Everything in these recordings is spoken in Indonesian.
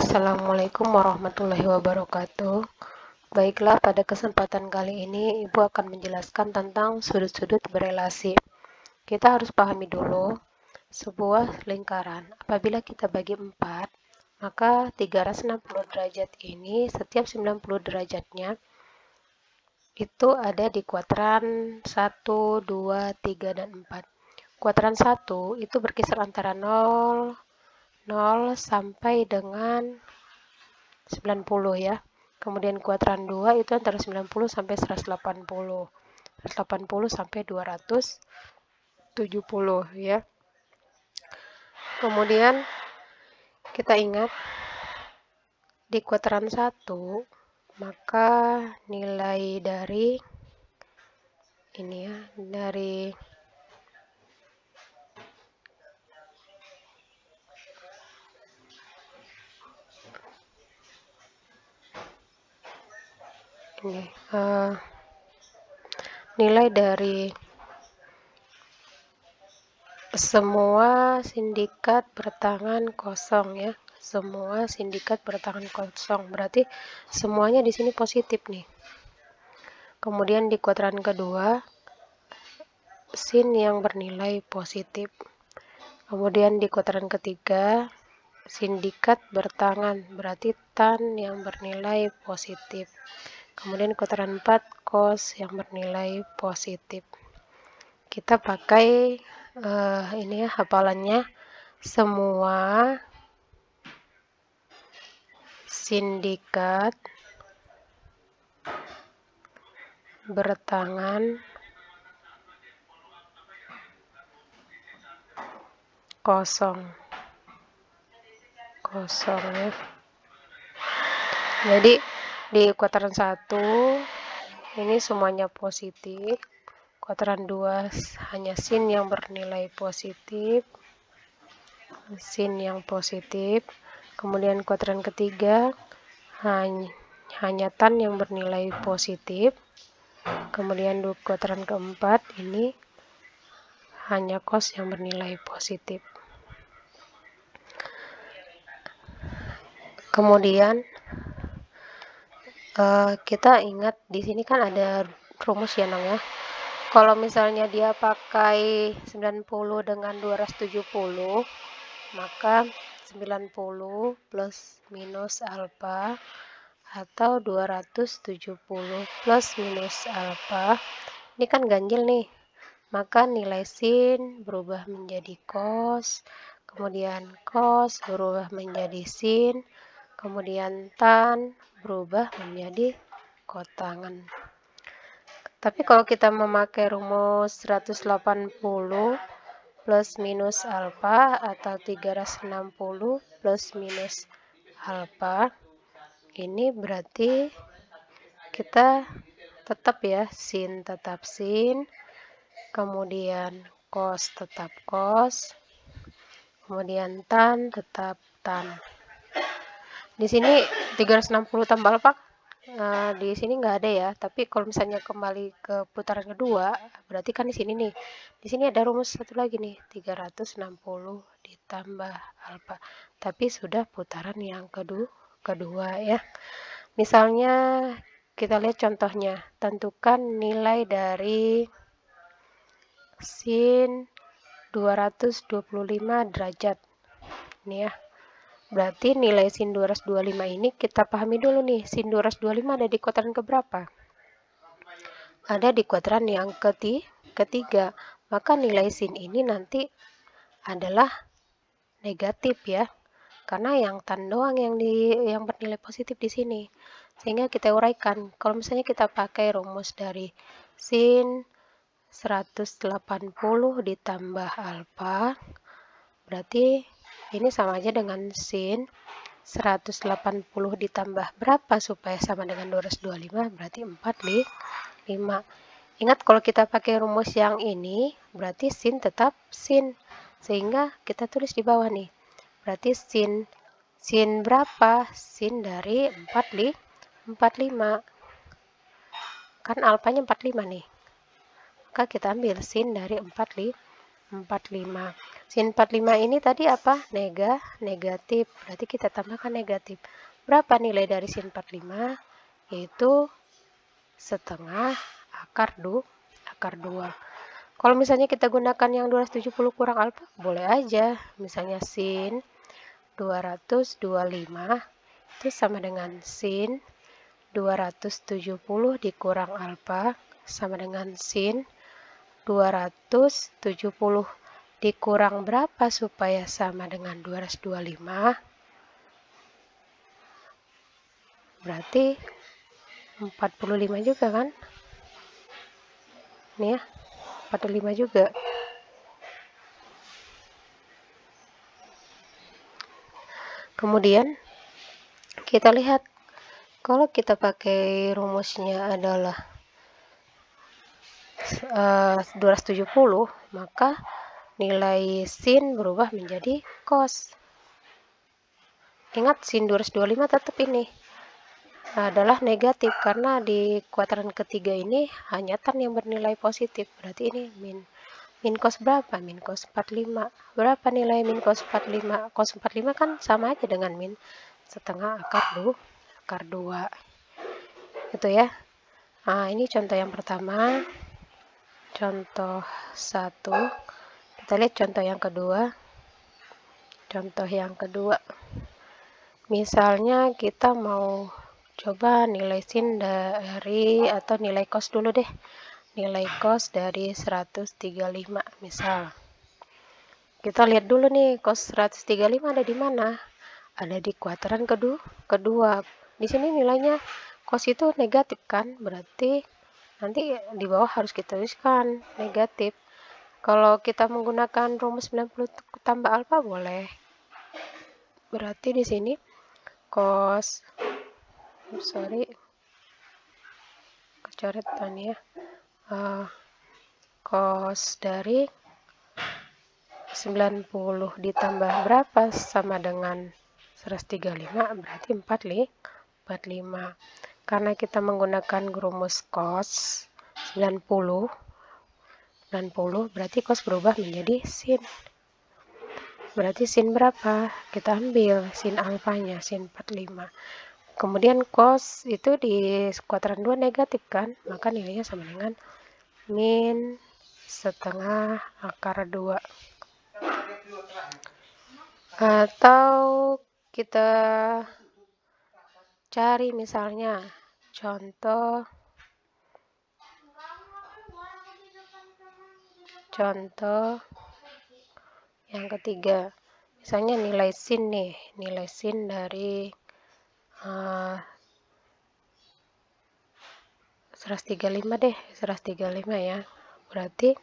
Assalamualaikum warahmatullahi wabarakatuh. Baiklah, pada kesempatan kali ini Ibu akan menjelaskan tentang sudut-sudut berelasi. Kita harus pahami dulu sebuah lingkaran. Apabila kita bagi 4, maka 360 derajat ini setiap 90 derajatnya itu ada di kuadran 1, 2, 3, dan 4. Kuadran 1 itu berkisar antara 0 sampai dengan 90 ya. Kemudian kuadran 2 itu antara 90 sampai 180. 180 sampai 270 ya. Kemudian kita ingat di kuadran 1 maka nilai dari ini ya, dari ini nilai dari semua sindikat bertangan kosong ya. Semua sindikat bertangan kosong berarti semuanya di sini positif nih. Kemudian di kuadran kedua sin yang bernilai positif. Kemudian di kuadran ketiga sindikat bertangan berarti tan yang bernilai positif. Kemudian kuadran 4 cos yang bernilai positif. Kita pakai ini ya hafalannya, semua sindikat bertangan kosong ya. Jadi di kuadran 1 ini semuanya positif. Kuadran 2 hanya sin yang bernilai positif. Sin yang positif. Kemudian kuadran ketiga hanya tan yang bernilai positif. Kemudian di kuadran keempat ini hanya cos yang bernilai positif. Kemudian kita ingat di sini kan ada rumus ya Nong ya. Kalau misalnya dia pakai 90 dengan 270, maka 90 plus minus alfa atau 270 plus minus alfa ini kan ganjil nih, maka nilai sin berubah menjadi cos, kemudian cos berubah menjadi sin, kemudian tan berubah menjadi kotangan. Tapi kalau kita memakai rumus 180 plus minus alfa atau 360 plus minus alfa, ini berarti kita tetap ya, sin tetap sin, kemudian cos tetap cos, kemudian tan tetap tan. Di sini 360 tambah alfa di sini nggak ada ya, tapi kalau misalnya kembali ke putaran kedua berarti kan di sini nih, di sini ada rumus satu lagi nih, 360 ditambah alfa, tapi sudah putaran yang kedua ya. Misalnya kita lihat contohnya, tentukan nilai dari sin 225 derajat ini ya. Berarti nilai sin 225 ini kita pahami dulu nih, sin 225 ada di kuadran keberapa? Ada di kuadran yang ketiga. Maka nilai sin ini nanti adalah negatif ya. Karena yang tan doang yang bernilai positif di sini. Sehingga kita uraikan. Kalau misalnya kita pakai rumus dari sin 180 ditambah alfa, berarti ini sama aja dengan sin 180 ditambah berapa supaya sama dengan 225, berarti 45. Ingat kalau kita pakai rumus yang ini, berarti sin tetap sin. Sehingga kita tulis di bawah nih. Berarti sin berapa? Sin dari 45. Kan alfanya 45 nih. Maka kita ambil sin dari 45. Sin 45 ini tadi apa? Negatif. Berarti kita tambahkan negatif. Berapa nilai dari sin 45? Yaitu setengah akar 2. Kalau misalnya kita gunakan yang 270 kurang alfa, boleh aja. Misalnya sin 225 itu sama dengan sin 270 dikurang alfa sama dengan sin 270 dikurang berapa supaya sama dengan 225? Berarti 45 juga kan? Nih ya, 45 juga. Kemudian kita lihat kalau kita pakai rumusnya adalah 270, maka nilai sin berubah menjadi cos. Ingat, sin 225 tetap ini adalah negatif karena di kuadran ketiga ini hanya tan yang bernilai positif. Berarti ini min cos berapa? Min cos 45. Berapa nilai min cos 45? Cos 45 kan sama aja dengan min setengah akar 2. Itu ya. Nah, ini contoh yang pertama. Contoh 1. Kita lihat contoh yang kedua. Misalnya kita mau coba nilai sin dari, atau nilai cos dulu deh. Nilai cos dari 135 misal. Kita lihat dulu nih, cos 135 ada di mana? Ada di kuadran kedua. Di sini nilainya cos itu negatif kan? Berarti nanti di bawah harus kita tuliskan negatif. Kalau kita menggunakan rumus 90 tambah alfa boleh. Berarti di sini cos, kecoretan ya. Cos dari 90 ditambah berapa sama dengan 135, berarti 45. Karena kita menggunakan rumus cos 90, berarti cos berubah menjadi sin. Berarti sin berapa? Kita ambil sin alfanya, sin 45. Kemudian cos itu di kuadran 2 negatif kan? Maka nilainya sama dengan min setengah akar 2. Atau kita cari misalnya contoh yang ketiga. Misalnya nilai sin nih, nilai sin dari 135 deh, 135 ya. Berarti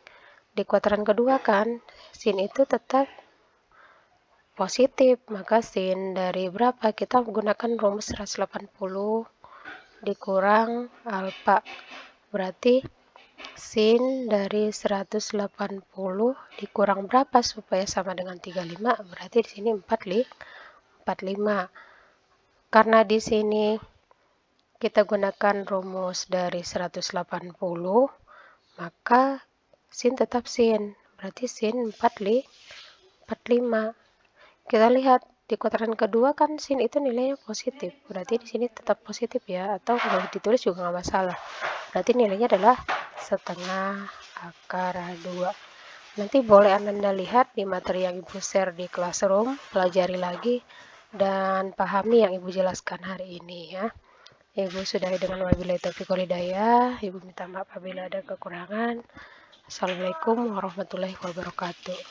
di kuadran kedua kan sin itu tetap positif, maka sin dari berapa? Kita menggunakan rumus 180 dikurang alfa. Berarti sin dari 180 dikurang berapa supaya sama dengan 35? Berarti di sini 45. Karena di sini kita gunakan rumus dari 180, maka sin tetap sin. Berarti sin 45. Kita lihat di kuadran kedua kan sin itu nilainya positif. Berarti di sini tetap positif ya, atau kalau ditulis juga nggak masalah. Berarti nilainya adalah setengah akar 2. Nanti boleh Anda lihat di materi yang Ibu share di Classroom, pelajari lagi dan pahami yang Ibu jelaskan hari ini ya. Ibu sudahi dengan wabillahi taufiq wal hidayah. Ibu minta maaf apabila ada kekurangan. Assalamualaikum warahmatullahi wabarakatuh.